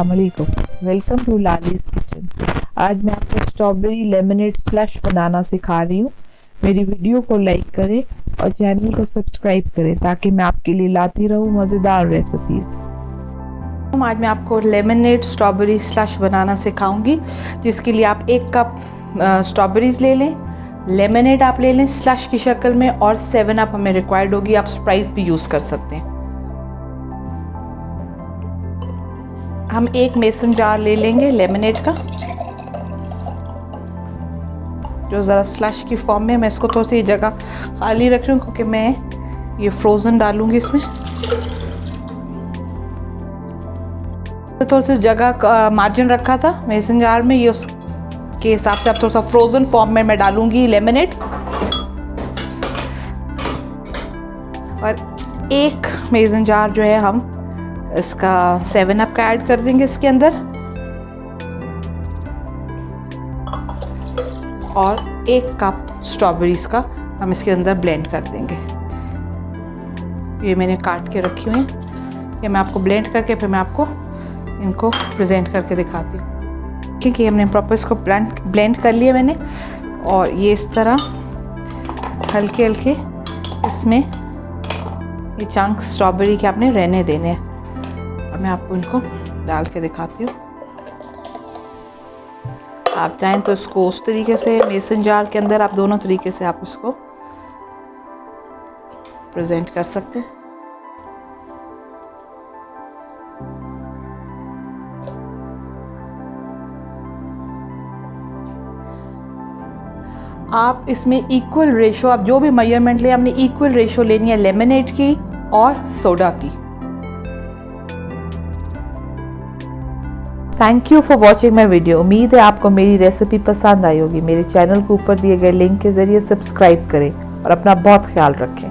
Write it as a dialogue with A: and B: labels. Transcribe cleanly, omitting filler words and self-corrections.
A: अस्सलाम वालेकुम, welcome to Lali's kitchen. आज मैं आपको स्ट्रॉबेरी लेमनेड स्लश बनाना सिखा रही हूँ। मेरी वीडियो को लाइक करें और चैनल को सब्सक्राइब करें ताकि मैं आपके लिए लाती रहूँ मज़ेदार रेसिपीज़।
B: आज मैं आपको लेमनेड स्ट्रॉबेरी स्लश बनाना सिखाऊंगी, जिसके लिए आप 1 कप स्ट्रॉबेरीज़ ले लें, लेमनेड आप ले लें स्लश की शक्ल में, और 7 अप हमें रिक्वायर्ड होगी। आप स्प्राइट भी यूज़ कर सकते हैं। हम 1 मेसन जार ले लेंगे लेमनेड का, जो ज़रा स्लश की फॉर्म में। मैं इसको थोड़ी सी जगह खाली रख रही हूँ क्योंकि मैं ये फ्रोज़न डालूँगी इसमें। तो थोड़ी सी जगह मार्जिन रखा था मेसन जार में, ये उसके हिसाब से अब थोड़ा सा फ्रोज़न फॉर्म में मैं डालूँगी लेमनेड। और 1 मेसन जार जो है हम इसका 7 अप का ऐड कर देंगे इसके अंदर, और 1 कप स्ट्रॉबेरीज का हम इसके अंदर ब्लेंड कर देंगे। ये मैंने काट के रखी हुई हैं, ये मैं आपको ब्लेंड करके फिर मैं आपको इनको प्रेजेंट करके दिखाती हूँ। क्योंकि हमने प्रॉपर इसको ब्लेंड कर लिया मैंने, और ये इस तरह हल्के हल्के इसमें ये चंक स्ट्रॉबेरी के आपने रहने देने हैं। अब मैं आपको इनको डाल के दिखाती हूँ। आप चाहें तो इसको उस तरीके से मेसन जार के अंदर, आप दोनों तरीके से आप इसको प्रेजेंट कर सकते हैं। आप इसमें इक्वल रेशो, आप जो भी मेजरमेंट ले, आपने इक्वल रेशो लेनी है लेमनेड की और सोडा की।
A: Thank you for watching my video. उम्मीद है आपको मेरी रेसिपी पसंद आई होगी। मेरे चैनल को ऊपर दिए गए लिंक के ज़रिए सब्सक्राइब करें और अपना बहुत ख्याल रखें।